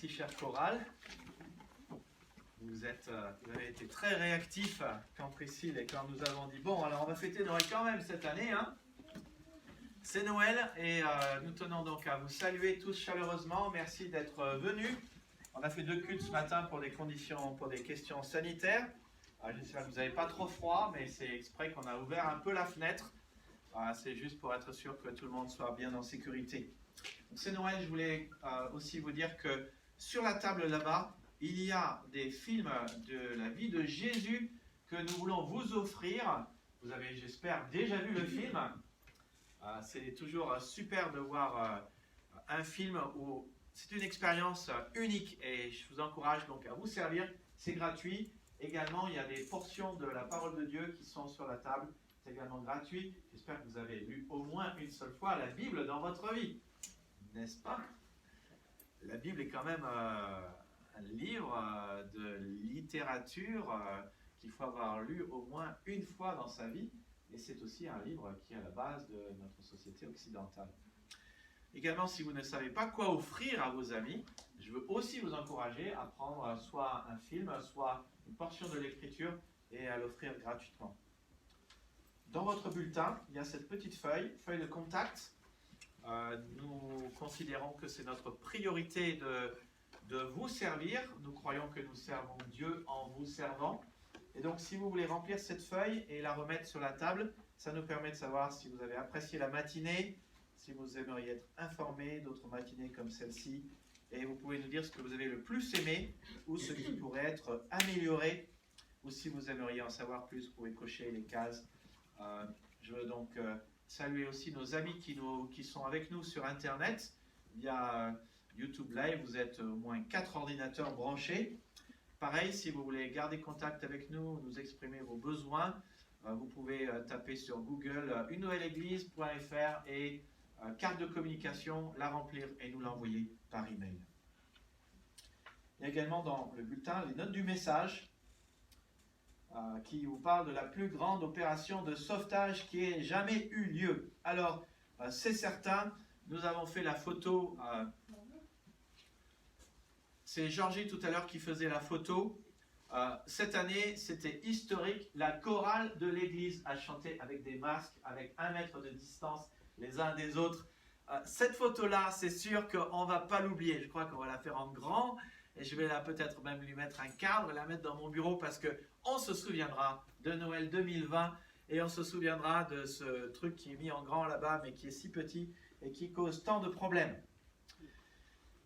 Merci, cher choral. Vous avez été très réactifs quand Priscille et quand nous avons dit bon, alors on va fêter Noël quand même cette année. Hein. C'est Noël et nous tenons donc à vous saluer tous chaleureusement. Merci d'être venus. On a fait 2 cultes ce matin pour des questions sanitaires. J'espère que vous n'avez pas trop froid, mais c'est exprès qu'on a ouvert un peu la fenêtre. C'est juste pour être sûr que tout le monde soit bien en sécurité. Donc c'est Noël, je voulais aussi vous dire que sur la table là-bas, il y a des films de la vie de Jésus que nous voulons vous offrir. Vous avez, j'espère, déjà vu le film. C'est toujours super de voir un film où c'est une expérience unique et je vous encourage donc à vous servir. C'est gratuit. Également, il y a des portions de la parole de Dieu qui sont sur la table. C'est également gratuit. J'espère que vous avez lu au moins une seule fois la Bible dans votre vie. N'est-ce pas? La Bible est quand même un livre de littérature qu'il faut avoir lu au moins une fois dans sa vie. Et c'est aussi un livre qui est à la base de notre société occidentale. Également, si vous ne savez pas quoi offrir à vos amis, je veux aussi vous encourager à prendre soit un film, soit une portion de l'écriture et à l'offrir gratuitement. Dans votre bulletin, il y a cette petite feuille de contact. Nous considérons que c'est notre priorité de vous servir. Nous croyons que nous servons Dieu en vous servant. Et donc, si vous voulez remplir cette feuille et la remettre sur la table, ça nous permet de savoir si vous avez apprécié la matinée, si vous aimeriez être informé d'autres matinées comme celle-ci. Et vous pouvez nous dire ce que vous avez le plus aimé ou ce qui pourrait être amélioré. Ou si vous aimeriez en savoir plus, vous pouvez cocher les cases. Je veux donc saluer aussi nos amis qui sont avec nous sur Internet. Via YouTube Live, vous êtes au moins 4 ordinateurs branchés. Pareil, si vous voulez garder contact avec nous, nous exprimer vos besoins, vous pouvez taper sur Google unnouvelle-église.fr et carte de communication, la remplir et nous l'envoyer par email. Il y a également dans le bulletin les notes du message qui vous parle de la plus grande opération de sauvetage qui ait jamais eu lieu. Alors, c'est certain, nous avons fait la photo. C'est Georgie tout à l'heure qui faisait la photo. Cette année, c'était historique. La chorale de l'église a chanté avec des masques, avec 1 mètre de distance les uns des autres. Cette photo-là, c'est sûr qu'on ne va pas l'oublier. Je crois qu'on va la faire en grand. Et je vais peut-être même lui mettre un cadre, la mettre dans mon bureau parce qu'on se souviendra de Noël 2020 et on se souviendra de ce truc qui est mis en grand là-bas mais qui est si petit et qui cause tant de problèmes.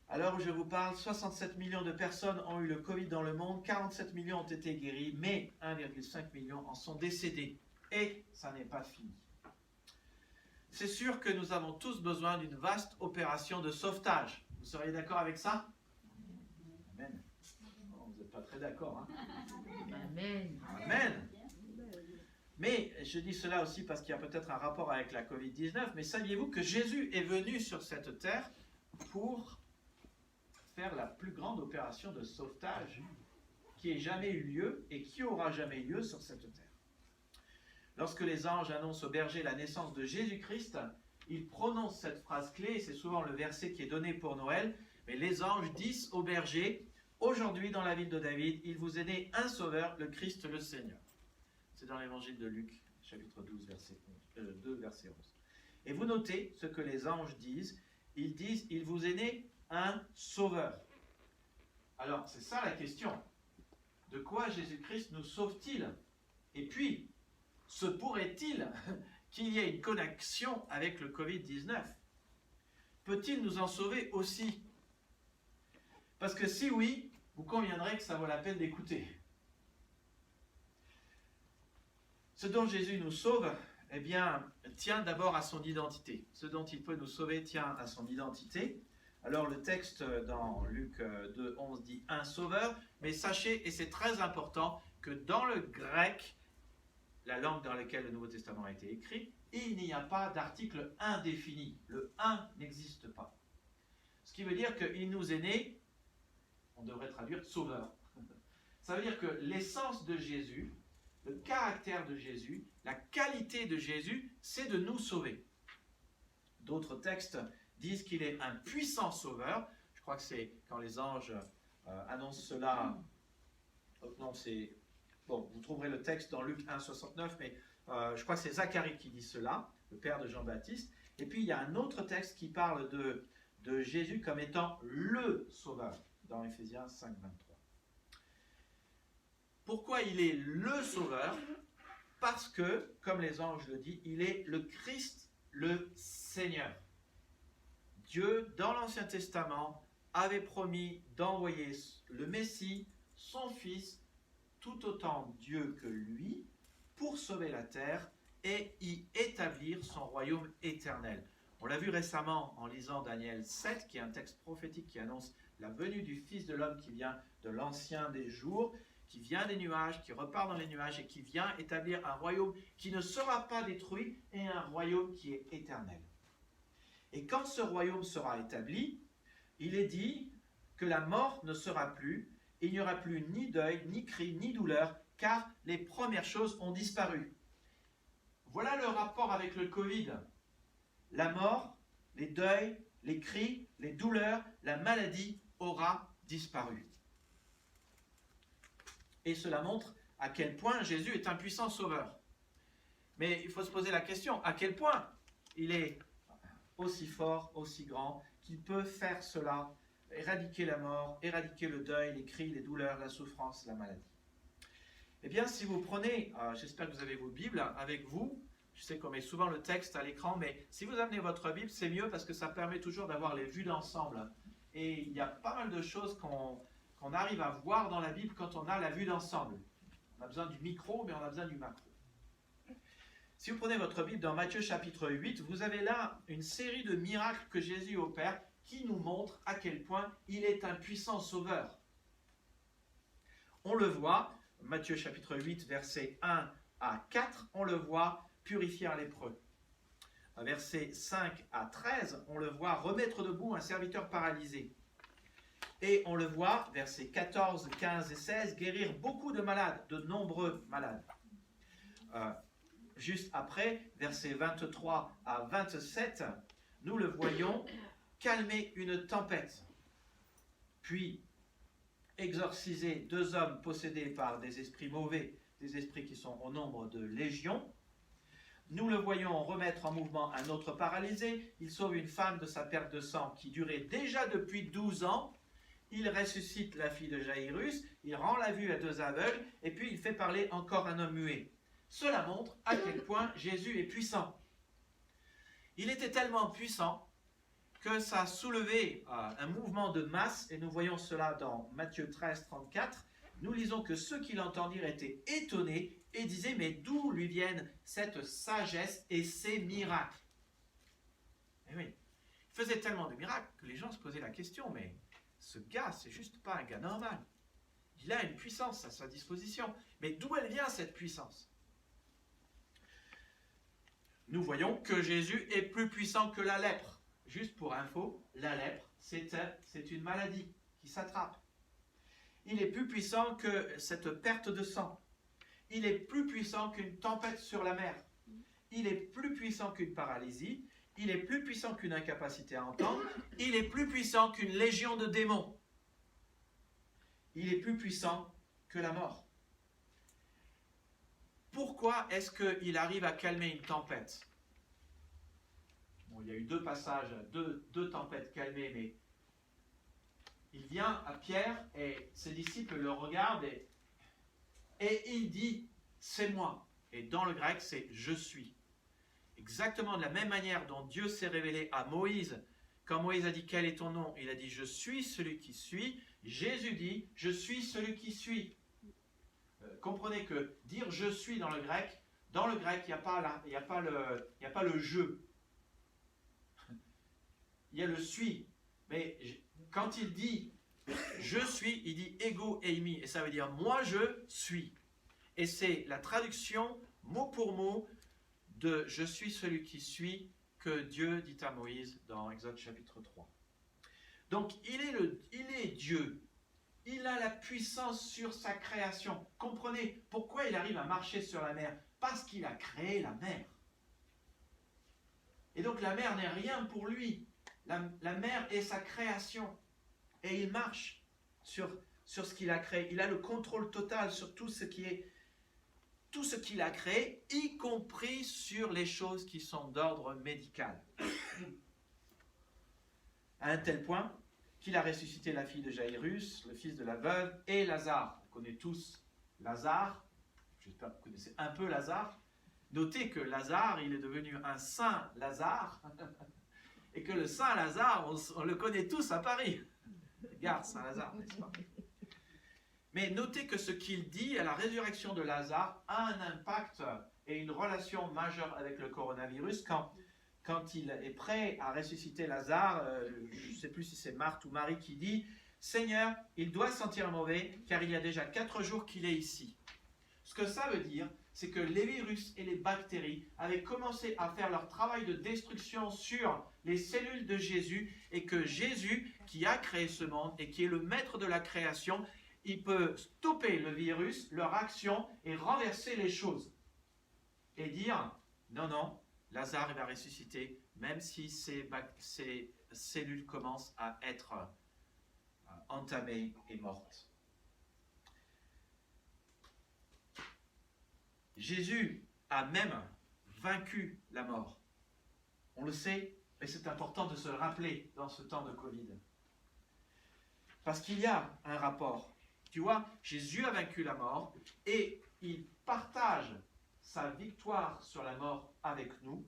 À l'heure où je vous parle, 67 millions de personnes ont eu le Covid dans le monde, 47 millions ont été guéris, mais 1,5 million en sont décédés. Et ça n'est pas fini. C'est sûr que nous avons tous besoin d'une vaste opération de sauvetage. Vous seriez d'accord avec ça? Amen. Oh, vous n'êtes pas très d'accord, hein? Amen. Amen. Mais je dis cela aussi parce qu'il y a peut-être un rapport avec la Covid-19, mais saviez-vous que Jésus est venu sur cette terre pour faire la plus grande opération de sauvetage qui ait jamais eu lieu et qui aura jamais eu lieu sur cette terre. Lorsque les anges annoncent aux bergers la naissance de Jésus-Christ, ils prononcent cette phrase clé, et c'est souvent le verset qui est donné pour Noël, mais les anges disent aux bergers, aujourd'hui dans la ville de David, il vous est né un sauveur, le Christ le Seigneur. C'est dans l'évangile de Luc, chapitre 12, verset 11. Et vous notez ce que les anges disent, ils disent, il vous est né un sauveur. Alors, c'est ça la question. De quoi Jésus-Christ nous sauve-t-il? Et puis, se pourrait-il qu'il y ait une connexion avec le Covid-19? Peut-il nous en sauver aussi? Parce que si oui, vous conviendrez que ça vaut la peine d'écouter. Ce dont Jésus nous sauve, eh bien, tient d'abord à son identité. Ce dont il peut nous sauver tient à son identité. Alors le texte dans Luc 2, 11 dit « un sauveur », mais sachez, et c'est très important, que dans le grec, la langue dans laquelle le Nouveau Testament a été écrit, il n'y a pas d'article indéfini. Le « un » n'existe pas. Ce qui veut dire qu'il nous est né, on devrait traduire « sauveur ». Ça veut dire que l'essence de Jésus, le caractère de Jésus, la qualité de Jésus, c'est de nous sauver. D'autres textes disent qu'il est un puissant sauveur. Je crois que c'est quand les anges annoncent cela. Non, c'est... Bon, vous trouverez le texte dans Luc 1, 69, mais je crois que c'est Zacharie qui dit cela, le père de Jean-Baptiste. Et puis il y a un autre texte qui parle de Jésus comme étant le Sauveur, dans Éphésiens 5, 23. Pourquoi il est le Sauveur? Parce que, comme les anges le disent, il est le Christ, le Seigneur. Dieu, dans l'Ancien Testament, avait promis d'envoyer le Messie, son Fils, tout autant Dieu que lui, pour sauver la terre et y établir son royaume éternel. On l'a vu récemment en lisant Daniel 7, qui est un texte prophétique qui annonce la venue du Fils de l'homme qui vient de l'ancien des jours, qui vient des nuages, qui repart dans les nuages et qui vient établir un royaume qui ne sera pas détruit et un royaume qui est éternel. Et quand ce royaume sera établi, il est dit que la mort ne sera plus, il n'y aura plus ni deuil, ni cri, ni douleur, car les premières choses ont disparu. Voilà le rapport avec le Covid. La mort, les deuils, les cris, les douleurs, la maladie aura disparu. Et cela montre à quel point Jésus est un puissant sauveur. Mais il faut se poser la question, à quel point il est aussi fort, aussi grand, qu'il peut faire cela, éradiquer la mort, éradiquer le deuil, les cris, les douleurs, la souffrance, la maladie. Eh bien, si vous prenez, j'espère que vous avez vos Bibles avec vous, je sais qu'on met souvent le texte à l'écran, mais si vous amenez votre Bible, c'est mieux parce que ça permet toujours d'avoir les vues d'ensemble. Et il y a pas mal de choses qu'on arrive à voir dans la Bible quand on a la vue d'ensemble. On a besoin du micro, mais on a besoin du macro. Si vous prenez votre Bible dans Matthieu chapitre 8, vous avez là une série de miracles que Jésus opère qui nous montrent à quel point il est un puissant sauveur. On le voit, Matthieu chapitre 8, versets 1 à 4, on le voit purifier un lépreux. Versets 5 à 13, on le voit remettre debout un serviteur paralysé. Et on le voit, versets 14, 15 et 16, guérir beaucoup de malades, de nombreux malades. Juste après, versets 23 à 27, nous le voyons calmer une tempête, puis exorciser 2 hommes possédés par des esprits mauvais, des esprits qui sont au nombre de légions. Nous le voyons remettre en mouvement un autre paralysé. Il sauve une femme de sa perte de sang qui durait déjà depuis 12 ans. Il ressuscite la fille de Jaïrus, il rend la vue à 2 aveugles, et puis il fait parler encore un homme muet. Cela montre à quel point Jésus est puissant. Il était tellement puissant que ça a soulevé un mouvement de masse, et nous voyons cela dans Matthieu 13, 34. Nous lisons que ceux qui l'entendirent étaient étonnés et disaient « Mais d'où lui viennent cette sagesse et ces miracles ?» Eh oui, il faisait tellement de miracles que les gens se posaient la question « Mais ce gars, c'est juste pas un gars normal. Il a une puissance à sa disposition. Mais d'où elle vient cette puissance ?» Nous voyons que Jésus est plus puissant que la lèpre. Juste pour info, la lèpre, c'est une maladie qui s'attrape. Il est plus puissant que cette perte de sang. Il est plus puissant qu'une tempête sur la mer. Il est plus puissant qu'une paralysie. Il est plus puissant qu'une incapacité à entendre. Il est plus puissant qu'une légion de démons. Il est plus puissant que la mort. Pourquoi est-ce qu'il arrive à calmer une tempête? Bon, il y a eu 2 passages, deux tempêtes calmées, mais il vient à Pierre et ses disciples le regardent et il dit « c'est moi ». Et dans le grec, c'est « je suis ». Exactement de la même manière dont Dieu s'est révélé à Moïse. Quand Moïse a dit « quel est ton nom ?» il a dit « je suis celui qui suis ». Jésus dit « je suis celui qui suis ». Comprenez que dire « je suis » dans le grec, il n'y a pas le « je ». Il y a le « suis ». Mais quand il dit « je suis », il dit « ego eimi ». Et ça veut dire « moi je suis ». Et c'est la traduction mot pour mot de « je suis celui qui suis » que Dieu dit à Moïse dans Exode chapitre 3. Donc il est Dieu. Il a la puissance sur sa création. Comprenez pourquoi il arrive à marcher sur la mer? Parce qu'il a créé la mer. Et donc la mer n'est rien pour lui. La mer est sa création. et il marche sur ce qu'il a créé. Il a le contrôle total sur tout ce qu'il a créé, y compris sur les choses qui sont d'ordre médical. À un tel point qu'il a ressuscité la fille de Jairus, le fils de la veuve, et Lazare. On connaît tous Lazare. J'espère que vous connaissez un peu Lazare. Notez que Lazare, il est devenu un saint Lazare, et que le saint Lazare, on le connaît tous à Paris. Gare Saint-Lazare, n'est-ce pas? Mais notez que ce qu'il dit à la résurrection de Lazare a un impact et une relation majeure avec le coronavirus. Quand il est prêt à ressusciter Lazare, je ne sais plus si c'est Marthe ou Marie qui dit « Seigneur, il doit sentir mauvais car il y a déjà 4 jours qu'il est ici. » Ce que ça veut dire, c'est que les virus et les bactéries avaient commencé à faire leur travail de destruction sur les cellules de Jésus et que Jésus, qui a créé ce monde et qui est le maître de la création, il peut stopper le virus, leur action et renverser les choses. Et dire, non, non, Lazare va ressusciter, même si ces cellules commencent à être entamées et mortes. Jésus a même vaincu la mort. On le sait, mais c'est important de se le rappeler dans ce temps de Covid. Parce qu'il y a un rapport. Tu vois, Jésus a vaincu la mort et il partage sa victoire sur la mort avec nous.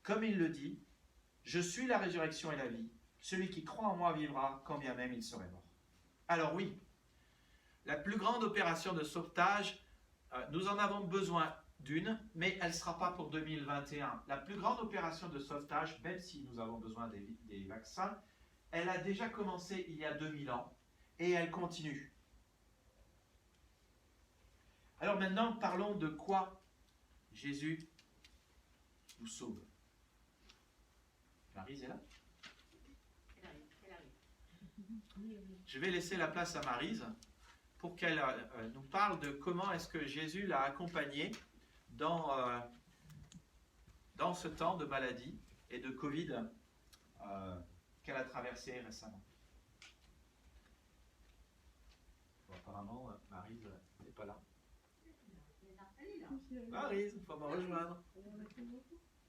Comme il le dit, « Je suis la résurrection et la vie. Celui qui croit en moi vivra, quand bien même il serait mort. » Alors oui, la plus grande opération de sauvetage, nous en avons besoin d'une, mais elle ne sera pas pour 2021. La plus grande opération de sauvetage, même si nous avons besoin des vaccins, elle a déjà commencé il y a 2000 ans et elle continue. Alors maintenant, parlons de quoi Jésus nous sauve. Maryse est là? Elle arrive. Je vais laisser la place à Maryse pour qu'elle nous parle de comment est-ce que Jésus l'a accompagnée dans ce temps de maladie et de Covid qu'elle a traversé récemment. Bon, apparemment, Maryse n'est pas là. Maryse, il faut me rejoindre.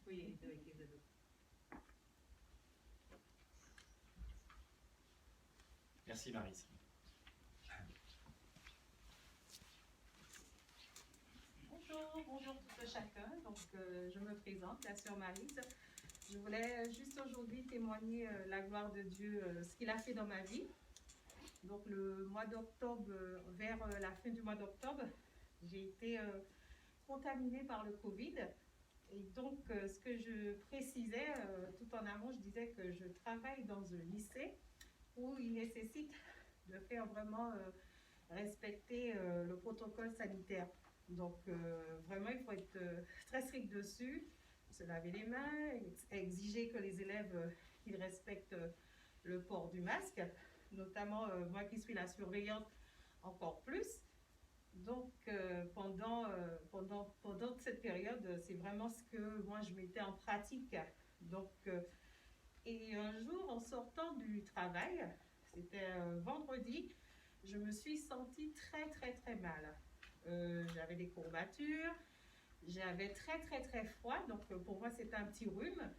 Oui, Merci Maryse. Bonjour tout chacun. Donc, je me présente, la sœur Maryse. Je voulais juste aujourd'hui témoigner la gloire de Dieu, ce qu'il a fait dans ma vie. Donc, le mois d'octobre, vers la fin du mois d'octobre, j'ai été contaminée par le Covid. Et donc, ce que je précisais tout en amont, je disais que je travaille dans un lycée où il nécessite de faire vraiment respecter le protocole sanitaire. Donc, vraiment, il faut être très strict dessus, se laver les mains, exiger que les élèves qu'ils respectent le port du masque, notamment moi qui suis la surveillante, encore plus. Donc, pendant cette période, c'est vraiment ce que moi, je mettais en pratique. Donc, et un jour, en sortant du travail, c'était vendredi, je me suis sentie très, très, très mal. J'avais des courbatures, j'avais très, très, très froid. Donc, pour moi, c'était un petit rhume.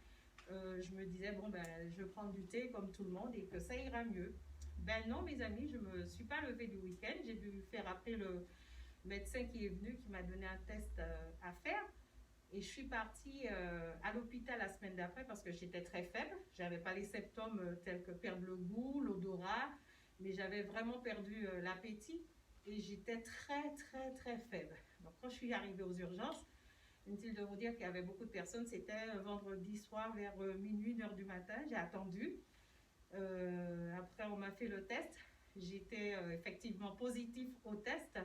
Je me disais, bon, ben, je vais prendre du thé comme tout le monde et que ça ira mieux. Ben non, mes amis, je ne me suis pas levée du week-end. J'ai dû faire appeler le médecin qui est venu, qui m'a donné un test à faire. Et je suis partie à l'hôpital la semaine d'après parce que j'étais très faible. Je n'avais pas les symptômes tels que perdre le goût, l'odorat, mais j'avais vraiment perdu l'appétit et j'étais très, très, très faible. Donc, quand je suis arrivée aux urgences, inutile de vous dire qu'il y avait beaucoup de personnes, c'était vendredi soir vers minuit, 1h du matin. J'ai attendu. Après, on m'a fait le test. J'étais effectivement positif au test.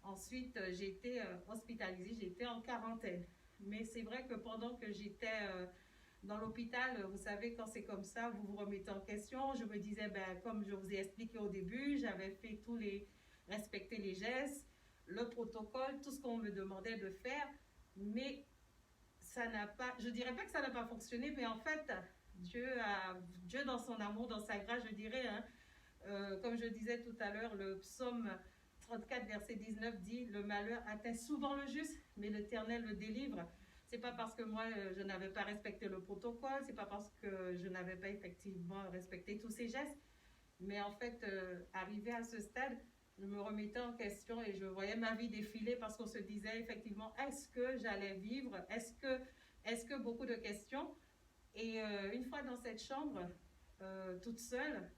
Ensuite, j'ai été hospitalisée, j'ai été en quarantaine. Mais c'est vrai que pendant que j'étais dans l'hôpital, vous savez, quand c'est comme ça, vous vous remettez en question. Je me disais, ben, comme je vous ai expliqué au début, j'avais fait respecter les gestes, le protocole, tout ce qu'on me demandait de faire. Mais ça n'a pas, je dirais pas que ça n'a pas fonctionné, mais en fait, Dieu dans son amour, dans sa grâce, je dirais, hein, Comme je disais tout à l'heure, le psaume 34, verset 19 dit « Le malheur atteint souvent le juste, mais l'Éternel le délivre ». C'est pas parce que moi, je n'avais pas respecté le protocole, c'est pas parce que je n'avais pas effectivement respecté tous ces gestes, mais en fait, arrivé à ce stade, je me remettais en question et je voyais ma vie défiler parce qu'on se disait effectivement, est-ce que j'allais vivre? Est-ce que beaucoup de questions? Et une fois dans cette chambre, toute seule,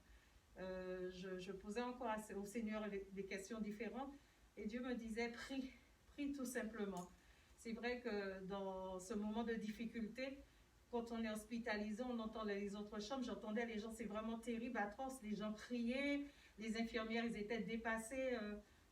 je posais encore au Seigneur des questions différentes et Dieu me disait, prie, prie tout simplement. C'est vrai que dans ce moment de difficulté, quand on est hospitalisé, on entend les autres chambres, j'entendais les gens, c'est vraiment terrible, atroce, les gens criaient, les infirmières, ils étaient dépassés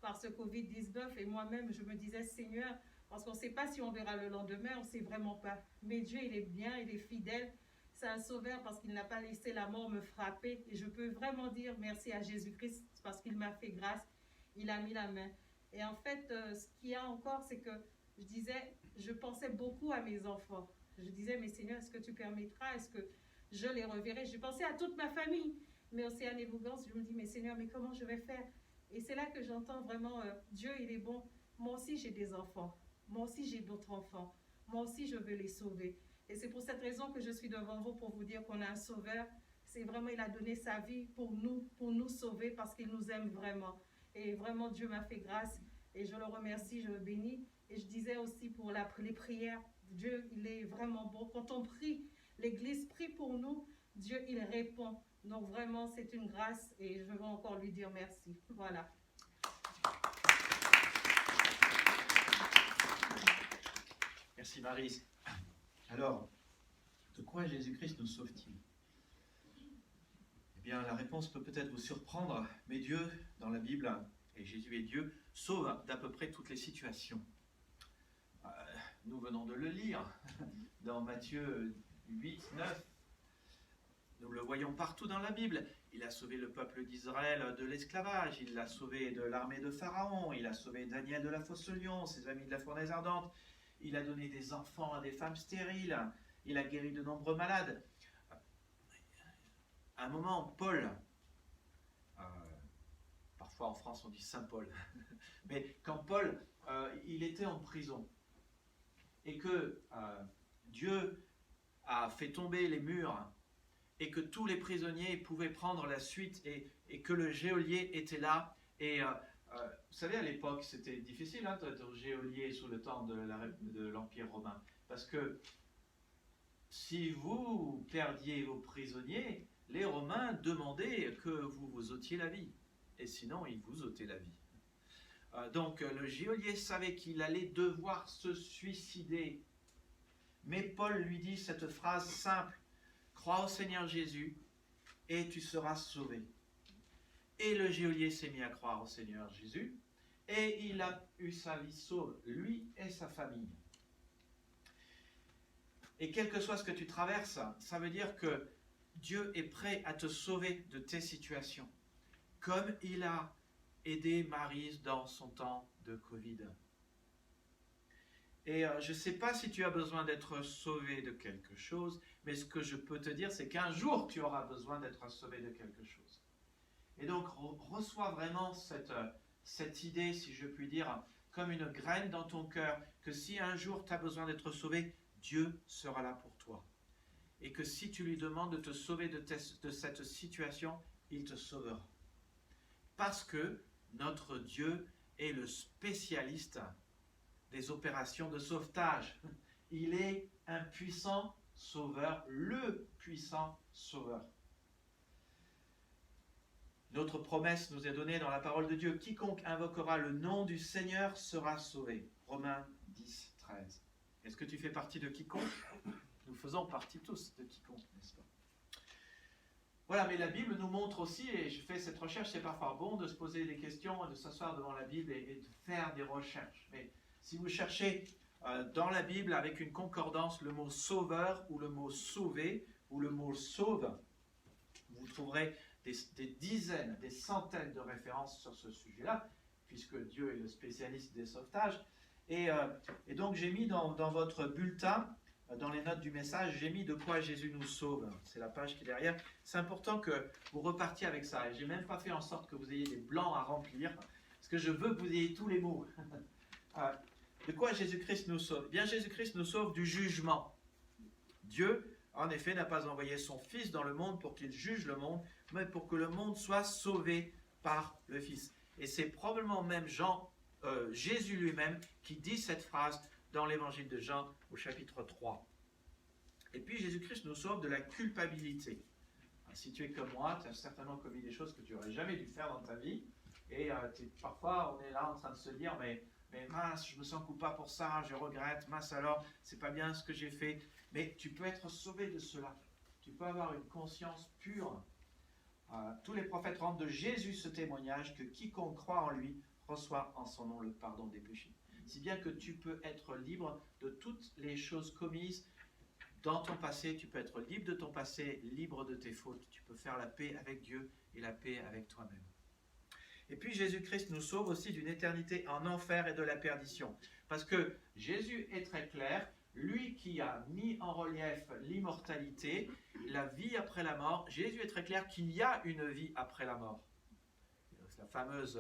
par ce Covid-19 et moi-même, je me disais, Seigneur, parce qu'on ne sait pas si on verra le lendemain, on ne sait vraiment pas. Mais Dieu, il est bien, il est fidèle, c'est un sauveur parce qu'il n'a pas laissé la mort me frapper et je peux vraiment dire merci à Jésus-Christ parce qu'il m'a fait grâce, il a mis la main. Et en fait, ce qu'il y a encore, c'est que je pensais beaucoup à mes enfants. Je disais, mais Seigneur, est-ce que tu permettras? Est-ce que je les reverrai? Je pensais à toute ma famille. Mais Océane et Bougance, je me dis, mais Seigneur, mais comment je vais faire? Et c'est là que j'entends vraiment, Dieu, il est bon. Moi aussi, j'ai des enfants. Moi aussi, j'ai d'autres enfants. Moi aussi, je veux les sauver. Et c'est pour cette raison que je suis devant vous pour vous dire qu'on a un sauveur. C'est vraiment, il a donné sa vie pour nous sauver parce qu'il nous aime vraiment. Et vraiment, Dieu m'a fait grâce. Et je le remercie, je le bénis. Et je disais aussi pour les prières, Dieu, il est vraiment bon. Quand on prie, l'Église prie pour nous, Dieu, il répond. Donc vraiment, c'est une grâce et je veux encore lui dire merci. Voilà. Merci Maryse. Alors, de quoi Jésus-Christ nous sauve-t-il? Eh bien, la réponse peut peut-être vous surprendre, mais Dieu, dans la Bible, et Jésus est Dieu, sauve d'à peu près toutes les situations. Nous venons de le lire dans Matthieu 8, 9. Nous le voyons partout dans la Bible. Il a sauvé le peuple d'Israël de l'esclavage, il l'a sauvé de l'armée de Pharaon, il a sauvé Daniel de la fosse au lion, ses amis de la fournaise ardente, il a donné des enfants à des femmes stériles, il a guéri de nombreux malades. À un moment, Paul, parfois en France on dit Saint Paul, mais quand Paul, il était en prison, et que Dieu a fait tomber les murs et que tous les prisonniers pouvaient prendre la suite et que le geôlier était là. Et vous savez, à l'époque, c'était difficile d'être geôlier sous le temps de l'Empire romain. Parce que si vous perdiez vos prisonniers, les Romains demandaient que vous vous ôtiez la vie. Et sinon, ils vous ôtaient la vie. Donc le geôlier savait qu'il allait devoir se suicider. Mais Paul lui dit cette phrase simple, « Crois au Seigneur Jésus et tu seras sauvé. » Et le geôlier s'est mis à croire au Seigneur Jésus et il a eu sa vie sauve, lui et sa famille. Et quel que soit ce que tu traverses, ça veut dire que Dieu est prêt à te sauver de tes situations, comme il a aidé Maryse dans son temps de Covid. Et je ne sais pas si tu as besoin d'être sauvé de quelque chose, mais ce que je peux te dire, c'est qu'un jour, tu auras besoin d'être sauvé de quelque chose. Et donc, reçois vraiment cette idée, si je puis dire, comme une graine dans ton cœur, que si un jour tu as besoin d'être sauvé, Dieu sera là pour toi. Et que si tu lui demandes de te sauver de cette situation, il te sauvera. Parce que notre Dieu est le spécialiste des opérations de sauvetage. Il est un puissant sauveur, le puissant sauveur. Notre promesse nous est donnée dans la parole de Dieu. Quiconque invoquera le nom du Seigneur sera sauvé. Romains 10, 13. Est-ce que tu fais partie de quiconque? Nous faisons partie tous de quiconque, n'est-ce pas? Voilà, mais la Bible nous montre aussi, et je fais cette recherche, c'est parfois bon de se poser des questions, de s'asseoir devant la Bible et de faire des recherches. Mais si vous cherchez dans la Bible avec une concordance le mot sauveur ou le mot sauver ou le mot sauve, vous trouverez des dizaines, des centaines de références sur ce sujet-là, puisque Dieu est le spécialiste des sauvetages. Et donc j'ai mis dans votre bulletin dans les notes du message, j'ai mis de quoi Jésus nous sauve. C'est la page qui est derrière. C'est important que vous repartiez avec ça. Et j'ai même pas fait en sorte que vous ayez des blancs à remplir, parce que je veux que vous ayez tous les mots. De quoi Jésus-Christ nous sauve? Eh bien, Jésus-Christ nous sauve du jugement. Dieu, en effet, n'a pas envoyé son Fils dans le monde pour qu'il juge le monde, mais pour que le monde soit sauvé par le Fils. Et c'est probablement même Jésus lui-même qui dit cette phrase dans l'évangile de Jean au chapitre 3. Et puis Jésus-Christ nous sauve de la culpabilité. Si tu es comme moi, tu as certainement commis des choses que tu n'aurais jamais dû faire dans ta vie. Et parfois, on est là en train de se dire, mais mince, je me sens coupable pour ça, je regrette, mince alors, c'est pas bien ce que j'ai fait. Mais tu peux être sauvé de cela. Tu peux avoir une conscience pure. Tous les prophètes rendent de Jésus ce témoignage que quiconque croit en lui reçoit en son nom le pardon des péchés. Si bien que tu peux être libre de toutes les choses commises dans ton passé, tu peux être libre de ton passé, libre de tes fautes. Tu peux faire la paix avec Dieu et la paix avec toi-même. Et puis Jésus-Christ nous sauve aussi d'une éternité en enfer et de la perdition. Parce que Jésus est très clair, lui qui a mis en relief l'immortalité, la vie après la mort, Jésus est très clair qu'il y a une vie après la mort. C'est la fameuse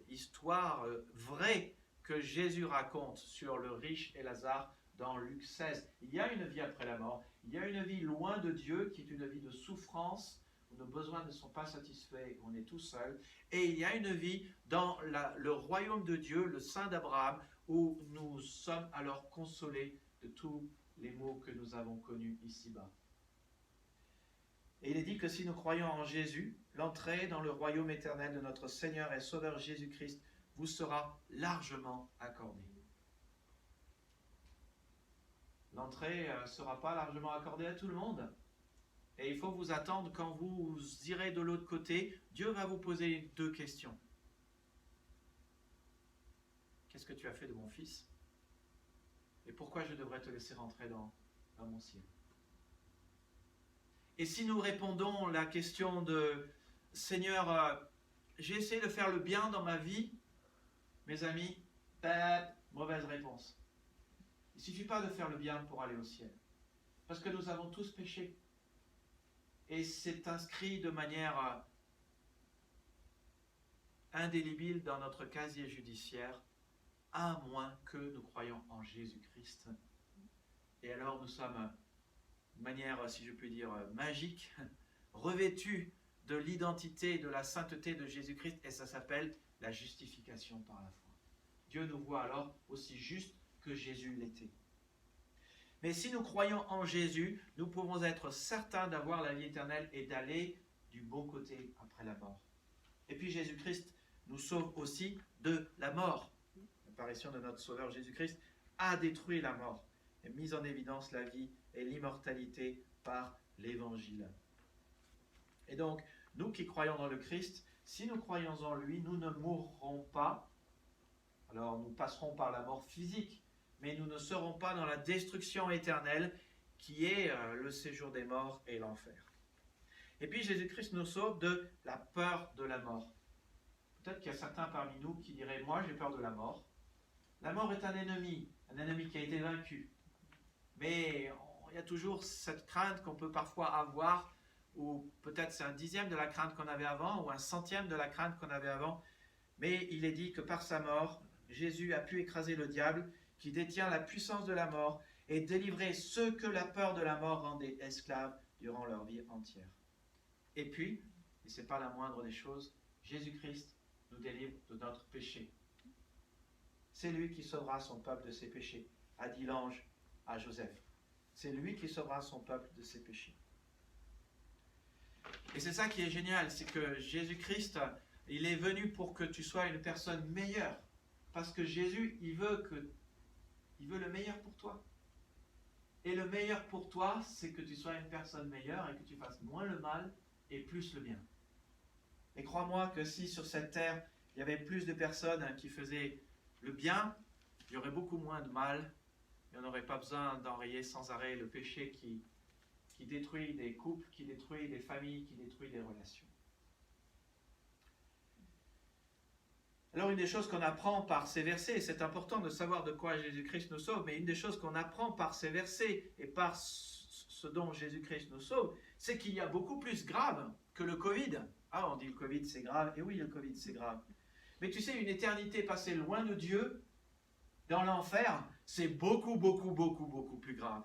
histoire vraie que Jésus raconte sur le riche et Lazare dans Luc 16. Il y a une vie après la mort, il y a une vie loin de Dieu qui est une vie de souffrance, où nos besoins ne sont pas satisfaits, où on est tout seul, et il y a une vie dans le royaume de Dieu, le sein d'Abraham, où nous sommes alors consolés de tous les maux que nous avons connus ici-bas. Et il est dit que si nous croyons en Jésus, l'entrée dans le royaume éternel de notre Seigneur et Sauveur Jésus-Christ vous sera largement accordée. L'entrée ne sera pas largement accordée à tout le monde. Et il faut vous attendre quand vous irez de l'autre côté. Dieu va vous poser 2 questions. Qu'est-ce que tu as fait de mon fils? Et pourquoi je devrais te laisser rentrer dans mon ciel? Et si nous répondons la question de Seigneur, j'ai essayé de faire le bien dans ma vie, mes amis, mauvaise réponse. Il ne suffit pas de faire le bien pour aller au ciel. Parce que nous avons tous péché. Et c'est inscrit de manière indélébile dans notre casier judiciaire, à moins que nous croyions en Jésus-Christ. Et alors nous sommes, de manière, si je puis dire, magique, revêtus de l'identité et de la sainteté de Jésus-Christ, et ça s'appelle la justification par la foi. Dieu nous voit alors aussi justes que Jésus l'était. Mais si nous croyons en Jésus, nous pouvons être certains d'avoir la vie éternelle et d'aller du bon côté après la mort. Et puis Jésus-Christ nous sauve aussi de la mort. L'apparition de notre Sauveur Jésus-Christ a détruit la mort et mis en évidence la vie et l'immortalité par l'Évangile. Et donc, nous qui croyons dans le Christ, si nous croyons en lui, nous ne mourrons pas. Alors, nous passerons par la mort physique, mais nous ne serons pas dans la destruction éternelle qui est le séjour des morts et l'enfer. Et puis Jésus-Christ nous sauve de la peur de la mort. Peut-être qu'il y a certains parmi nous qui diraient « Moi, j'ai peur de la mort. » La mort est un ennemi qui a été vaincu. Mais il y a toujours cette crainte qu'on peut parfois avoir, ou peut-être c'est un 10e de la crainte qu'on avait avant, ou un 100e de la crainte qu'on avait avant. Mais il est dit que par sa mort, Jésus a pu écraser le diable, qui détient la puissance de la mort, et délivrer ceux que la peur de la mort rendait esclaves durant leur vie entière. Et puis, et ce n'est pas la moindre des choses, Jésus-Christ nous délivre de notre péché. C'est lui qui sauvera son peuple de ses péchés, a dit l'ange à Joseph. C'est lui qui sauvera son peuple de ses péchés. Et c'est ça qui est génial, c'est que Jésus-Christ, il est venu pour que tu sois une personne meilleure. Parce que Jésus, il veut le meilleur pour toi. Et le meilleur pour toi, c'est que tu sois une personne meilleure et que tu fasses moins le mal et plus le bien. Et crois-moi que si sur cette terre, il y avait plus de personnes qui faisaient le bien, il y aurait beaucoup moins de mal. Et on n'aurait pas besoin d'enrayer sans arrêt le péché qui détruit des couples, qui détruit des familles, qui détruit des relations. Alors une des choses qu'on apprend par ces versets, et c'est important de savoir de quoi Jésus-Christ nous sauve, mais une des choses qu'on apprend par ces versets et par ce dont Jésus-Christ nous sauve, c'est qu'il y a beaucoup plus grave que le Covid. Ah, on dit le Covid c'est grave, et oui le Covid c'est grave. Mais tu sais, une éternité passée loin de Dieu, dans l'enfer, c'est beaucoup plus grave.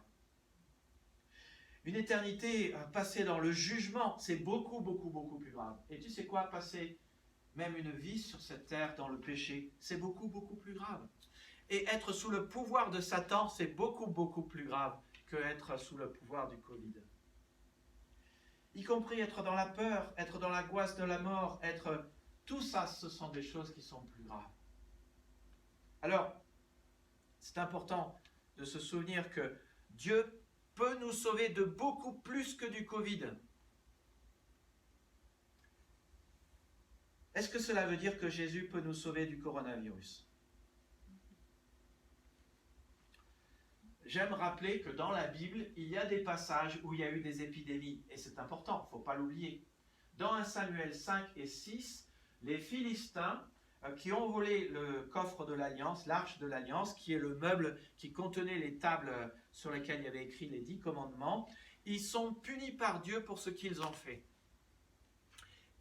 Une éternité passée dans le jugement, c'est beaucoup plus grave. Et tu sais quoi, passer même une vie sur cette terre dans le péché, c'est beaucoup plus grave. Et être sous le pouvoir de Satan, c'est beaucoup plus grave que être sous le pouvoir du Covid. Y compris être dans la peur, être dans l'angoisse de la mort, tout ça, ce sont des choses qui sont plus graves. Alors, c'est important de se souvenir que Dieu peut nous sauver de beaucoup plus que du Covid. Est-ce que cela veut dire que Jésus peut nous sauver du coronavirus? J'aime rappeler que dans la Bible, il y a des passages où il y a eu des épidémies, et c'est important, il ne faut pas l'oublier. Dans 1 Samuel 5 et 6, les Philistins qui ont volé le coffre de l'Alliance, l'arche de l'Alliance, qui est le meuble qui contenait les tables sur lesquelles il y avait écrit les 10 commandements, ils sont punis par Dieu pour ce qu'ils ont fait.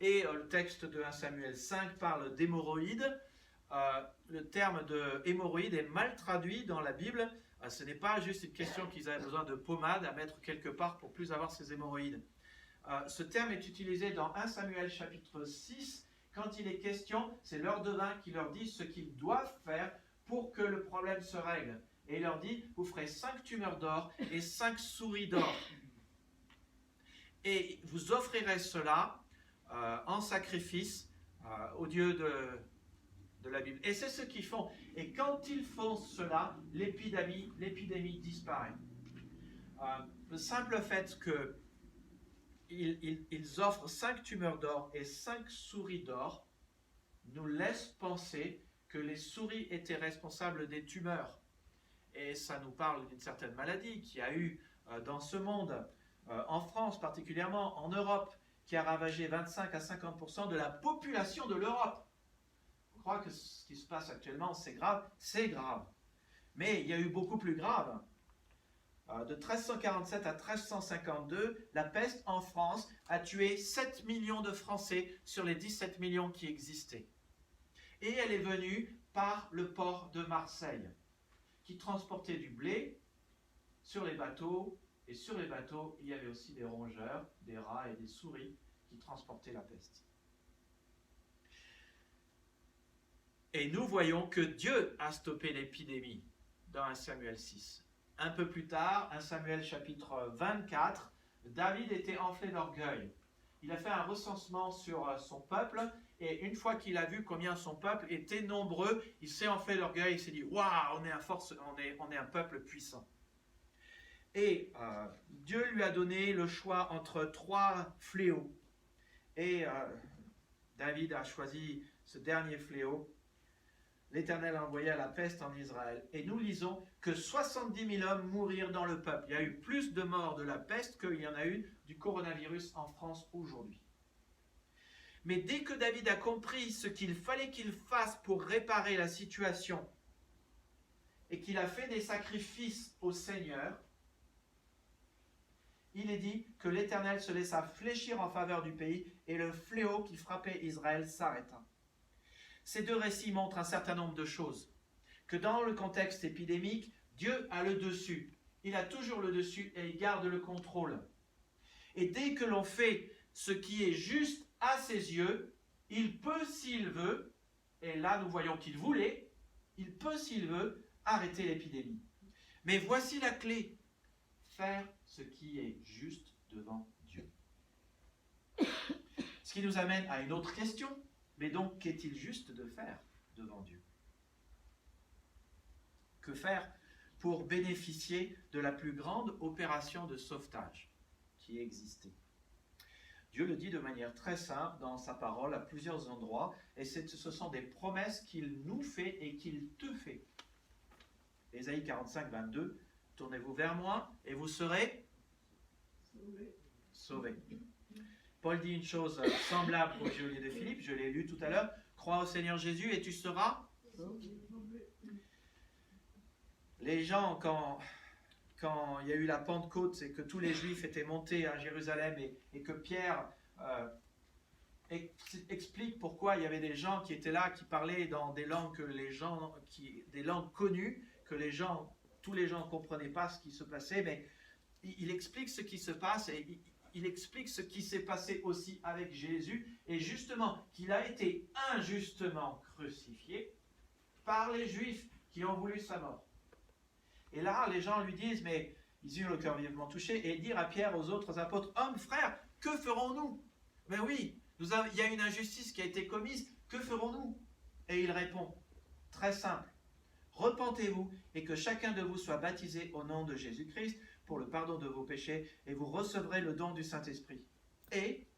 Et le texte de 1 Samuel 5 parle d'hémorroïdes. Le terme de hémorroïde est mal traduit dans la Bible. Ce n'est pas juste une question qu'ils avaient besoin de pommade à mettre quelque part pour plus avoir ces hémorroïdes. Ce terme est utilisé dans 1 Samuel chapitre 6. Quand il est question, c'est leurs devins qui leur disent ce qu'ils doivent faire pour que le problème se règle. Et il leur dit, vous ferez 5 tumeurs d'or et 5 souris d'or. Et vous offrirez cela en sacrifice au Dieu de la Bible. Et c'est ce qu'ils font. Et quand ils font cela, l'épidémie disparaît. Le simple fait qu'ils offrent 5 tumeurs d'or et 5 souris d'or nous laisse penser que les souris étaient responsables des tumeurs. Et ça nous parle d'une certaine maladie qu'il y a eu dans ce monde, en France particulièrement, en Europe, qui a ravagé 25 à 50% de la population de l'Europe. On croit que ce qui se passe actuellement, c'est grave. Mais il y a eu beaucoup plus grave. De 1347 à 1352, la peste en France a tué 7 millions de Français sur les 17 millions qui existaient. Et elle est venue par le port de Marseille, qui transportait du blé sur les bateaux. Et sur les bateaux, il y avait aussi des rongeurs, des rats et des souris qui transportaient la peste. Et nous voyons que Dieu a stoppé l'épidémie dans 1 Samuel 6. Un peu plus tard, 1 Samuel chapitre 24, David était enflé d'orgueil. Il a fait un recensement sur son peuple, et une fois qu'il a vu combien son peuple était nombreux, il s'est enflé d'orgueil, il s'est dit « Waouh, on est un peuple puissant ». Et Dieu lui a donné le choix entre 3 fléaux. Et David a choisi ce dernier fléau. L'Éternel a envoyé la peste en Israël. Et nous lisons que 70 000 hommes mourirent dans le peuple. Il y a eu plus de morts de la peste qu'il y en a eu du coronavirus en France aujourd'hui. Mais dès que David a compris ce qu'il fallait qu'il fasse pour réparer la situation et qu'il a fait des sacrifices au Seigneur, il est dit que l'Éternel se laissa fléchir en faveur du pays et le fléau qui frappait Israël s'arrêta. Ces 2 récits montrent un certain nombre de choses. Que dans le contexte épidémique, Dieu a le dessus. Il a toujours le dessus et il garde le contrôle. Et dès que l'on fait ce qui est juste à ses yeux, il peut, s'il veut, et là nous voyons qu'il voulait, il peut, s'il veut, arrêter l'épidémie. Mais voici la clé. Faire ce qui est juste devant Dieu. Ce qui nous amène à une autre question. Mais donc, qu'est-il juste de faire devant Dieu? Que faire pour bénéficier de la plus grande opération de sauvetage qui existait? Dieu le dit de manière très simple dans sa parole à plusieurs endroits, et ce sont des promesses qu'il nous fait et qu'il te fait. Ésaïe 45, 22, tournez-vous vers moi et vous serez sauvés. Paul dit une chose semblable au geôlier de Philippe, je l'ai lu tout à l'heure, Crois au Seigneur Jésus et tu seras. Les gens, quand il y a eu la Pentecôte et que tous les Juifs étaient montés à Jérusalem et que Pierre explique pourquoi il y avait des gens qui étaient là, qui parlaient dans des langues des langues connues, que tous les gens ne comprenaient pas ce qui se passait, mais il explique ce qui se passe et il explique ce qui s'est passé aussi avec Jésus, et justement qu'il a été injustement crucifié par les Juifs qui ont voulu sa mort. Et là, les gens lui disent, mais ils eurent le cœur vivement touché, et dire à Pierre, aux autres apôtres, hommes, frères, que ferons-nous? Mais oui, il y a une injustice qui a été commise, que ferons-nous? Et il répond, très simple, repentez-vous et que chacun de vous soit baptisé au nom de Jésus-Christ pour le pardon de vos péchés, et vous recevrez le don du Saint-Esprit. Et,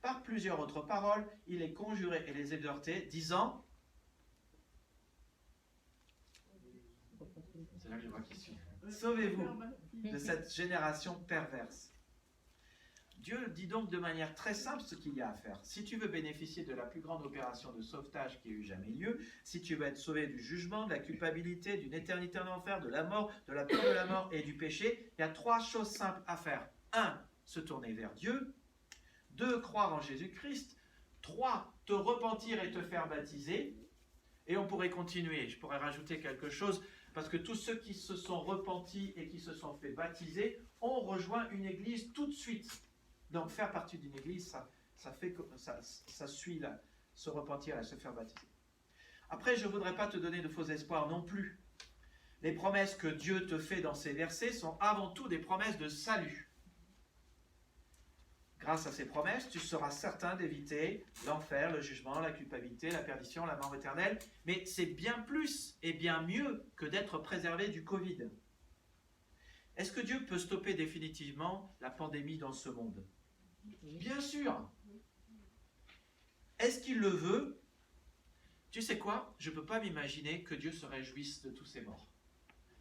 par plusieurs autres paroles, il les conjurait et les exhortait, disant, c'est là que je vois qui suit, sauvez-vous de cette génération perverse. Dieu dit donc de manière très simple ce qu'il y a à faire. Si tu veux bénéficier de la plus grande opération de sauvetage qui ait eu jamais lieu, si tu veux être sauvé du jugement, de la culpabilité, d'une éternité en enfer, de la mort, de la peur de la mort et du péché, il y a 3 choses simples à faire. 1. Se tourner vers Dieu. 2. Croire en Jésus-Christ. 3. Te repentir et te faire baptiser. Et on pourrait continuer. Je pourrais rajouter quelque chose, parce que tous ceux qui se sont repentis et qui se sont fait baptiser ont rejoint une église tout de suite. Donc faire partie d'une église, ça suit là, se repentir et se faire baptiser. Après, je ne voudrais pas te donner de faux espoirs non plus. Les promesses que Dieu te fait dans ces versets sont avant tout des promesses de salut. Grâce à ces promesses, tu seras certain d'éviter l'enfer, le jugement, la culpabilité, la perdition, la mort éternelle. Mais c'est bien plus et bien mieux que d'être préservé du Covid. Est-ce que Dieu peut stopper définitivement la pandémie dans ce monde? Bien sûr. Est-ce qu'il le veut? Tu sais quoi? Je ne peux pas m'imaginer que Dieu se réjouisse de tous ces morts.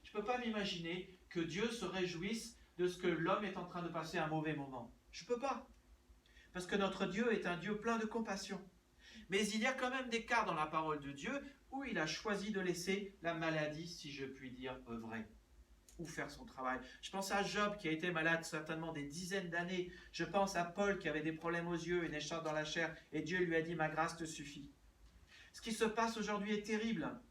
Je ne peux pas m'imaginer que Dieu se réjouisse de ce que l'homme est en train de passer un mauvais moment. Je ne peux pas. Parce que notre Dieu est un Dieu plein de compassion. Mais il y a quand même des cas dans la parole de Dieu où il a choisi de laisser la maladie, si je puis dire, œuvrer ou faire son travail. Je pense à Job qui a été malade certainement des dizaines d'années. Je pense à Paul qui avait des problèmes aux yeux, une écharpe dans la chair, et Dieu lui a dit « Ma grâce te suffit ». Ce qui se passe aujourd'hui est terrible.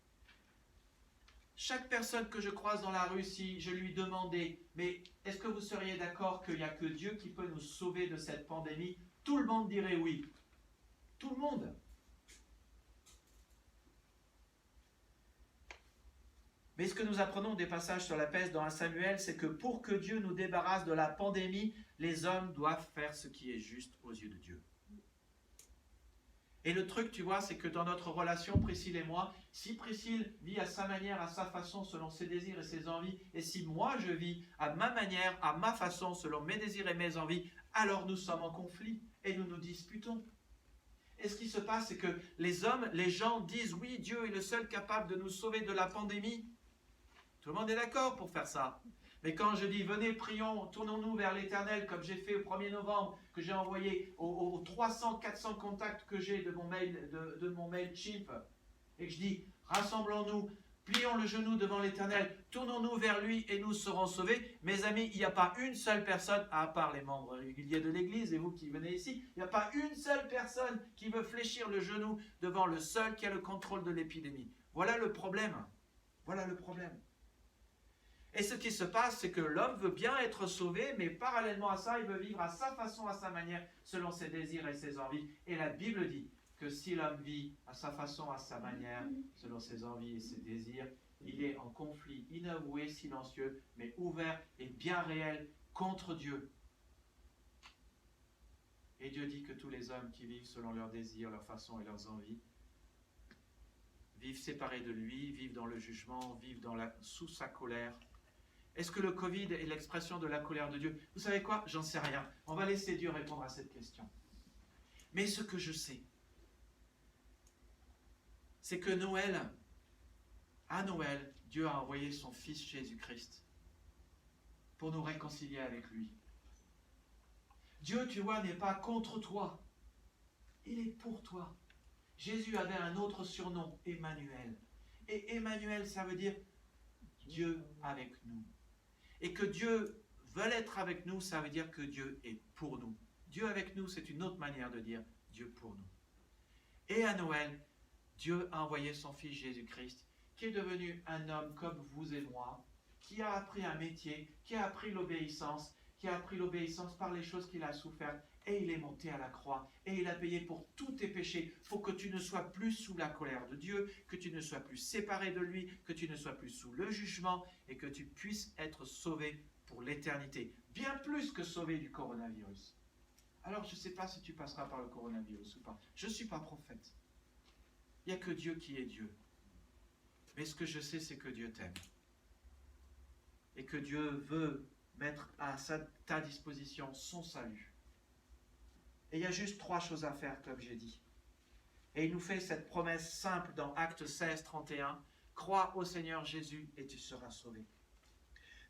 Chaque personne que je croise dans la rue, si je lui demandais « Mais est-ce que vous seriez d'accord qu'il n'y a que Dieu qui peut nous sauver de cette pandémie ?» Tout le monde dirait oui. Tout le monde. Mais ce que nous apprenons des passages sur la peste dans 1 Samuel, c'est que pour que Dieu nous débarrasse de la pandémie, les hommes doivent faire ce qui est juste aux yeux de Dieu. Et le truc, tu vois, c'est que dans notre relation, Priscille et moi, si Priscille vit à sa manière, à sa façon, selon ses désirs et ses envies, et si moi je vis à ma manière, à ma façon, selon mes désirs et mes envies, alors nous sommes en conflit et nous nous disputons. Et ce qui se passe, c'est que les gens disent, oui, Dieu est le seul capable de nous sauver de la pandémie. Tout le monde est d'accord pour faire ça. Mais quand je dis, venez, prions, tournons-nous vers l'Éternel, comme j'ai fait au 1er novembre, que j'ai envoyé aux 300, 400 contacts que j'ai de mon MailChimp, et que je dis, rassemblons-nous, plions le genou devant l'Éternel, tournons-nous vers lui et nous serons sauvés. Mes amis, il n'y a pas une seule personne, à part les membres réguliers de l'Église et vous qui venez ici, il n'y a pas une seule personne qui veut fléchir le genou devant le seul qui a le contrôle de l'épidémie. Voilà le problème. Voilà le problème. Et ce qui se passe, c'est que l'homme veut bien être sauvé, mais parallèlement à ça, il veut vivre à sa façon, à sa manière, selon ses désirs et ses envies. Et la Bible dit que si l'homme vit à sa façon, à sa manière, selon ses envies et ses désirs, il est en conflit inavoué, silencieux, mais ouvert et bien réel contre Dieu. Et Dieu dit que tous les hommes qui vivent selon leurs désirs, leurs façons et leurs envies, vivent séparés de lui, vivent dans le jugement, vivent sous sa colère. Est-ce que le Covid est l'expression de la colère de Dieu? Vous savez quoi? J'en sais rien. On va laisser Dieu répondre à cette question. Mais ce que je sais, c'est que à Noël, Dieu a envoyé son Fils Jésus-Christ pour nous réconcilier avec lui. Dieu, tu vois, n'est pas contre toi. Il est pour toi. Jésus avait un autre surnom, Emmanuel. Et Emmanuel, ça veut dire Dieu avec nous. Et que Dieu veut être avec nous, ça veut dire que Dieu est pour nous. Dieu avec nous, c'est une autre manière de dire Dieu pour nous. Et à Noël, Dieu a envoyé son Fils Jésus-Christ, qui est devenu un homme comme vous et moi, qui a appris un métier, qui a appris l'obéissance par les choses qu'il a souffert, et il est monté à la croix, et il a payé pour tous tes péchés, pour que tu ne sois plus sous la colère de Dieu, que tu ne sois plus séparé de lui, que tu ne sois plus sous le jugement, et que tu puisses être sauvé pour l'éternité, bien plus que sauvé du coronavirus. Alors, je ne sais pas si tu passeras par le coronavirus ou pas. Je ne suis pas prophète. Il n'y a que Dieu qui est Dieu. Mais ce que je sais, c'est que Dieu t'aime. Et que Dieu veut mettre à ta disposition son salut. Et il y a juste 3 choses à faire, comme j'ai dit. Et il nous fait cette promesse simple dans Actes 16, 31. Crois au Seigneur Jésus et tu seras sauvé.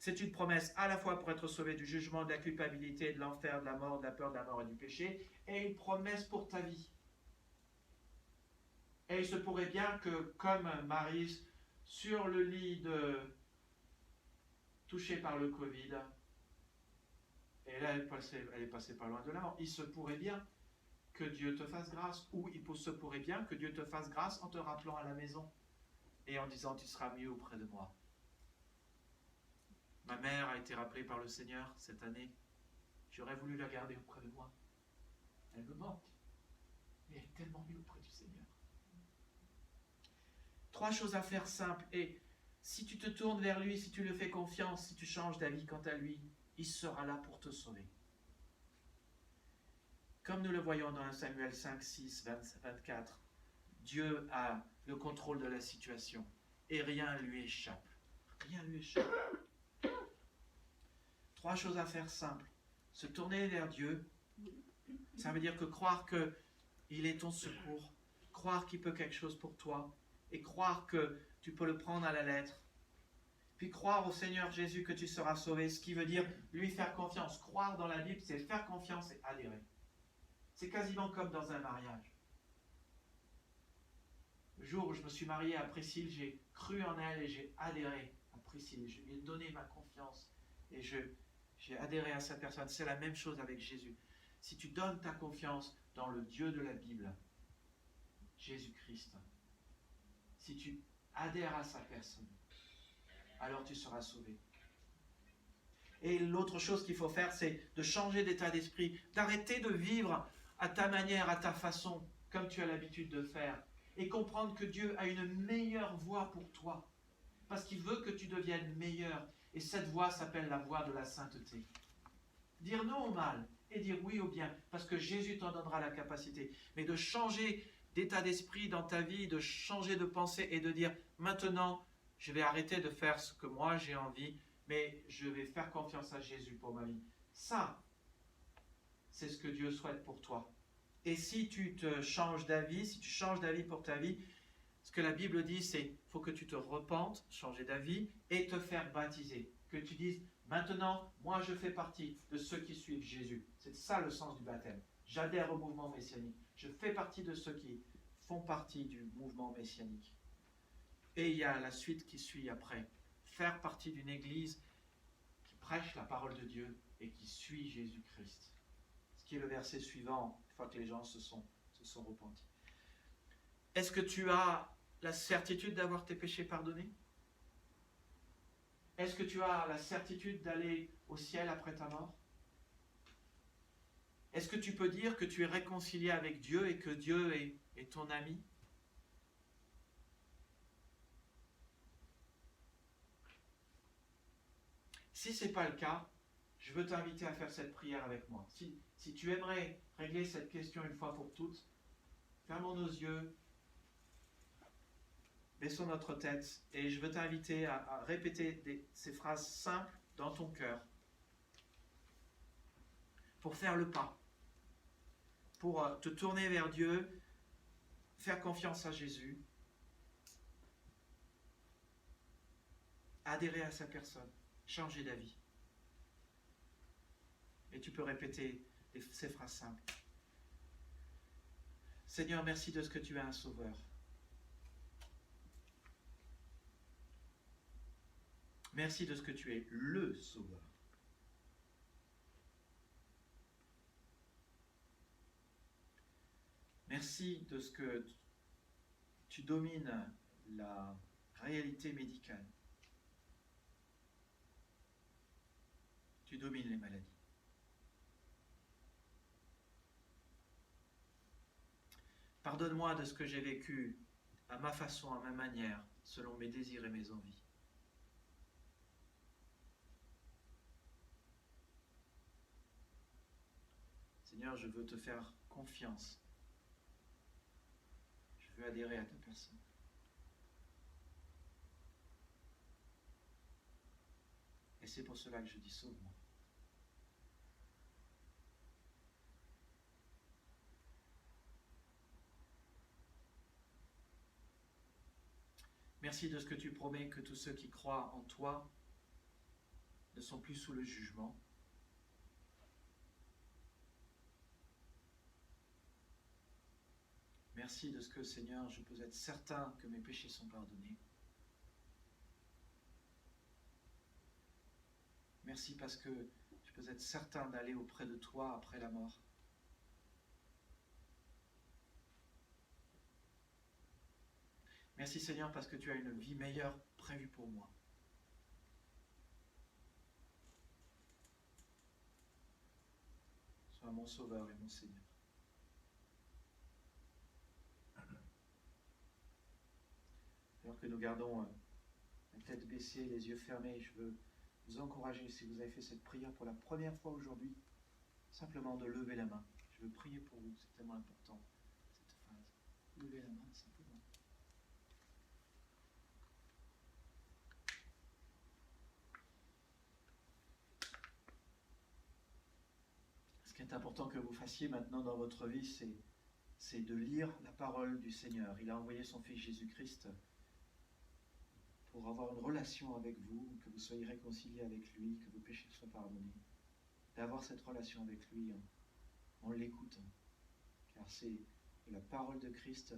C'est une promesse à la fois pour être sauvé du jugement, de la culpabilité, de l'enfer, de la mort, de la peur de la mort et du péché, et une promesse pour ta vie. Et il se pourrait bien que, comme Marie, sur le lit touchée par le Covid, et là elle est passée pas loin de là, il se pourrait bien que Dieu te fasse grâce, ou il se pourrait bien que Dieu te fasse grâce en te rappelant à la maison, et en disant tu seras mieux auprès de moi. Ma mère a été rappelée par le Seigneur cette année. J'aurais voulu la garder auprès de moi. Elle me manque. Mais elle est tellement mieux auprès du Seigneur. 3 choses à faire simples. Et si tu te tournes vers lui, si tu lui fais confiance, si tu changes d'avis quant à lui, il sera là pour te sauver. Comme nous le voyons dans 1 Samuel 5, 6, 24, Dieu a le contrôle de la situation. Et rien ne lui échappe. Rien ne lui échappe. 3 choses à faire simples. Se tourner vers Dieu, ça veut dire que croire qu'il est ton secours, croire qu'il peut quelque chose pour toi, et croire que tu peux le prendre à la lettre. Puis croire au Seigneur Jésus que tu seras sauvé, ce qui veut dire lui faire confiance. Croire dans la Bible, c'est faire confiance et adhérer. C'est quasiment comme dans un mariage. Le jour où je me suis marié à Priscille, j'ai cru en elle et j'ai adhéré à Priscille. Je lui ai donné ma confiance et j'ai adhéré à sa personne. C'est la même chose avec Jésus. Si tu donnes ta confiance dans le Dieu de la Bible, Jésus-Christ, si tu adhères à sa personne, alors tu seras sauvé. Et l'autre chose qu'il faut faire, c'est de changer d'état d'esprit, d'arrêter de vivre à ta manière, à ta façon, comme tu as l'habitude de faire, et comprendre que Dieu a une meilleure voie pour toi, parce qu'il veut que tu deviennes meilleur. Et cette voie s'appelle la voie de la sainteté. Dire non au mal et dire oui au bien, parce que Jésus t'en donnera la capacité. Mais de changer d'état d'esprit dans ta vie, de changer de pensée et de dire maintenant, je vais arrêter de faire ce que moi j'ai envie, mais je vais faire confiance à Jésus pour ma vie. Ça, c'est ce que Dieu souhaite pour toi. Et si tu te changes d'avis, si tu changes d'avis pour ta vie, ce que la Bible dit, c'est qu'il faut que tu te repentes, changer d'avis et te faire baptiser. Que tu dises, maintenant, moi je fais partie de ceux qui suivent Jésus. C'est ça le sens du baptême. J'adhère au mouvement messianique. Je fais partie de ceux qui font partie du mouvement messianique. Et il y a la suite qui suit après. Faire partie d'une église qui prêche la parole de Dieu et qui suit Jésus-Christ. Ce qui est le verset suivant, une fois que les gens se sont repentis. Est-ce que tu as la certitude d'avoir tes péchés pardonnés? Est-ce que tu as la certitude d'aller au ciel après ta mort? Est-ce que tu peux dire que tu es réconcilié avec Dieu et que Dieu est ton ami? Si ce n'est pas le cas, je veux t'inviter à faire cette prière avec moi. Si tu aimerais régler cette question une fois pour toutes, fermons nos yeux, baissons notre tête et je veux t'inviter à répéter ces phrases simples dans ton cœur pour faire le pas, pour te tourner vers Dieu, faire confiance à Jésus, adhérer à sa personne, changer d'avis. Et tu peux répéter ces phrases simples. Seigneur, merci de ce que tu es un sauveur. Merci de ce que tu es le sauveur. Merci de ce que tu domines la réalité médicale. Tu domines les maladies. Pardonne-moi de ce que j'ai vécu à ma façon, à ma manière, selon mes désirs et mes envies. Seigneur, je veux te faire confiance. Je veux adhérer à ta personne. Et c'est pour cela que je dis sauve-moi. Merci de ce que tu promets que tous ceux qui croient en toi ne sont plus sous le jugement. Merci de ce que, Seigneur, je peux être certain que mes péchés sont pardonnés. Merci parce que je peux être certain d'aller auprès de toi après la mort. Merci, Seigneur, parce que tu as une vie meilleure prévue pour moi. Sois mon Sauveur et mon Seigneur. Alors que nous gardons la tête baissée, les yeux fermés, je veux vous encourager, si vous avez fait cette prière pour la première fois aujourd'hui, simplement de lever la main. Je veux prier pour vous, c'est tellement important, cette phrase. Levez la main, simplement. Ce qui est important que vous fassiez maintenant dans votre vie, c'est de lire la parole du Seigneur. Il a envoyé son Fils Jésus-Christ pour avoir une relation avec vous, que vous soyez réconciliés avec lui, que vos péchés soient pardonnés. D'avoir cette relation avec lui en l'écoutant. Car c'est de la parole de Christ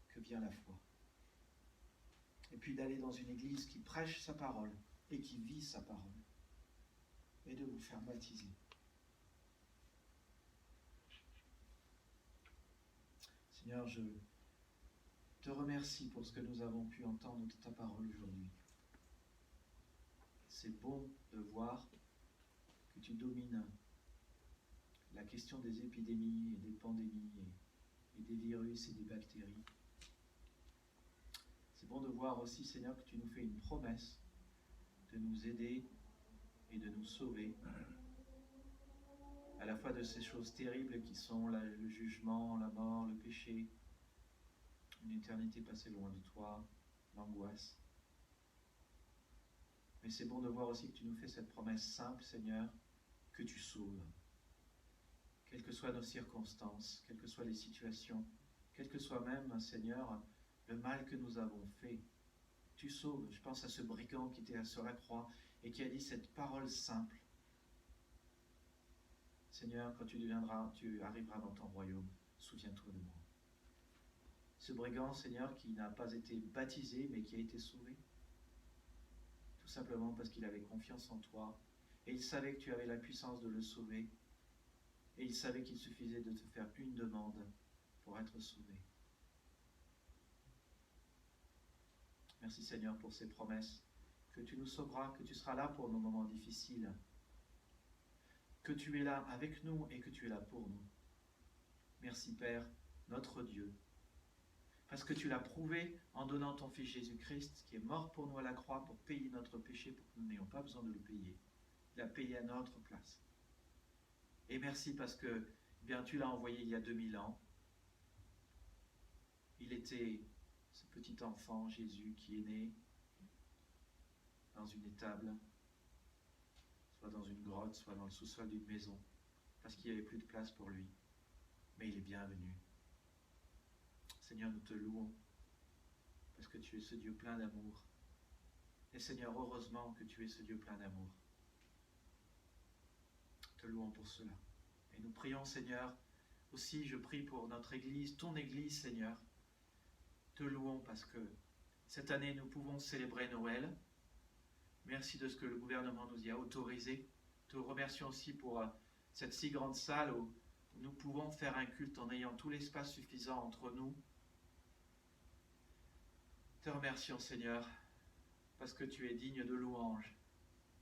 que vient la foi. Et puis d'aller dans une église qui prêche sa parole et qui vit sa parole. Et de vous faire baptiser. Seigneur, je te remercie pour ce que nous avons pu entendre de ta parole aujourd'hui. C'est bon de voir que tu domines la question des épidémies et des pandémies et des virus et des bactéries. C'est bon de voir aussi, Seigneur, que tu nous fais une promesse de nous aider et de nous sauver à la fois de ces choses terribles qui sont le jugement, la mort, le péché, une éternité passée loin de toi, l'angoisse. Mais c'est bon de voir aussi que tu nous fais cette promesse simple, Seigneur, que tu sauves. Quelles que soient nos circonstances, quelles que soient les situations, quel que soit même, Seigneur, le mal que nous avons fait, tu sauves. Je pense à ce brigand qui était sur la croix et qui a dit cette parole simple. Seigneur, quand tu arriveras dans ton royaume, souviens-toi de moi. Ce brigand, Seigneur, qui n'a pas été baptisé, mais qui a été sauvé, tout simplement parce qu'il avait confiance en toi, et il savait que tu avais la puissance de le sauver, et il savait qu'il suffisait de te faire une demande pour être sauvé. Merci, Seigneur, pour ces promesses, que tu nous sauveras, que tu seras là pour nos moments difficiles, que tu es là avec nous et que tu es là pour nous. Merci, Père, notre Dieu, parce que tu l'as prouvé en donnant ton Fils Jésus-Christ, qui est mort pour nous à la croix, pour payer notre péché, pour que nous n'ayons pas besoin de le payer. Il a payé à notre place. Et merci parce que bien, tu l'as envoyé il y a 2000 ans. Il était ce petit enfant, Jésus, qui est né dans une étable, soit dans une grotte, soit dans le sous-sol d'une maison, parce qu'il n'y avait plus de place pour lui. Mais il est bienvenu. Seigneur, nous te louons, parce que tu es ce Dieu plein d'amour. Et Seigneur, heureusement que tu es ce Dieu plein d'amour. Te louons pour cela. Et nous prions, Seigneur, Aussi, je prie pour notre Église, ton Église, Seigneur. Te louons parce que cette année, nous pouvons célébrer Noël. Merci de ce que le gouvernement nous y a autorisé. Te remercions aussi pour cette si grande salle où nous pouvons faire un culte en ayant tout l'espace suffisant entre nous. Te remercions, Seigneur, parce que tu es digne de louange,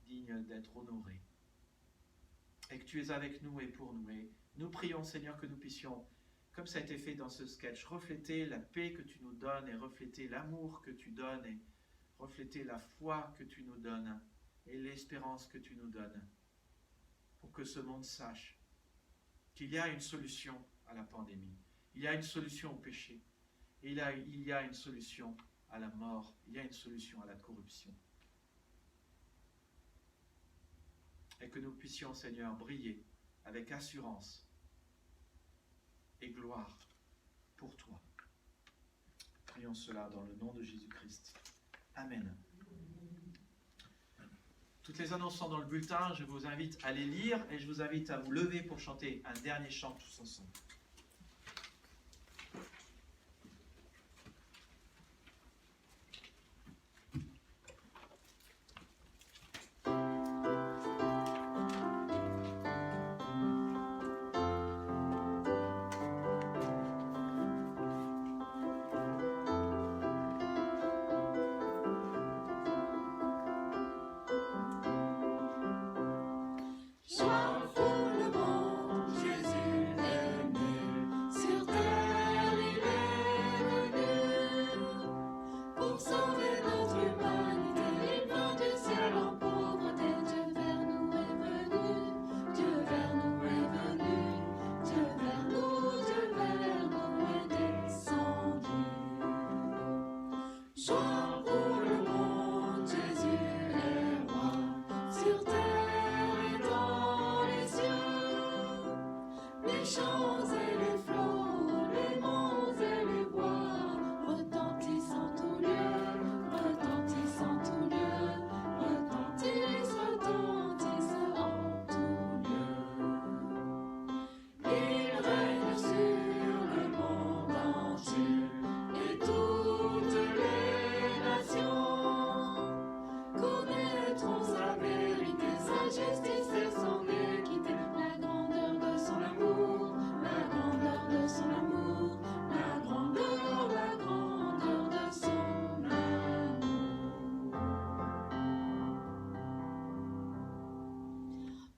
digne d'être honoré. Et que tu es avec nous et pour nous. Et nous prions, Seigneur, que nous puissions, comme ça a été fait dans ce sketch, refléter la paix que tu nous donnes et refléter l'amour que tu donnes et refléter la foi que tu nous donnes et l'espérance que tu nous donnes pour que ce monde sache qu'il y a une solution à la pandémie, il y a une solution au péché, et il y a une solution à la mort, il y a une solution à la corruption. Et que nous puissions, Seigneur, briller avec assurance et gloire pour toi. Prions cela dans le nom de Jésus-Christ. Amen. Toutes les annonces sont dans le bulletin, je vous invite à les lire et je vous invite à vous lever pour chanter un dernier chant tous ensemble.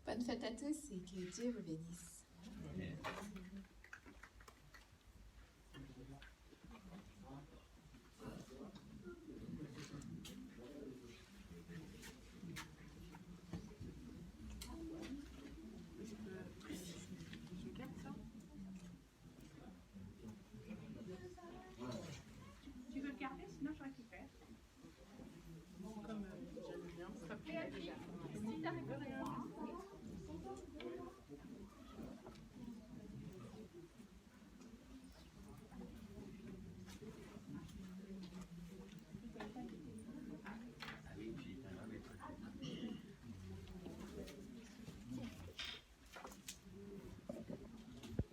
Bonne fête à tous et que Dieu vous bénisse. Amen. Tu veux le garder, sinon je récupère. Comme j'aime bien, ça Et Béatrice, si t'arrives rien.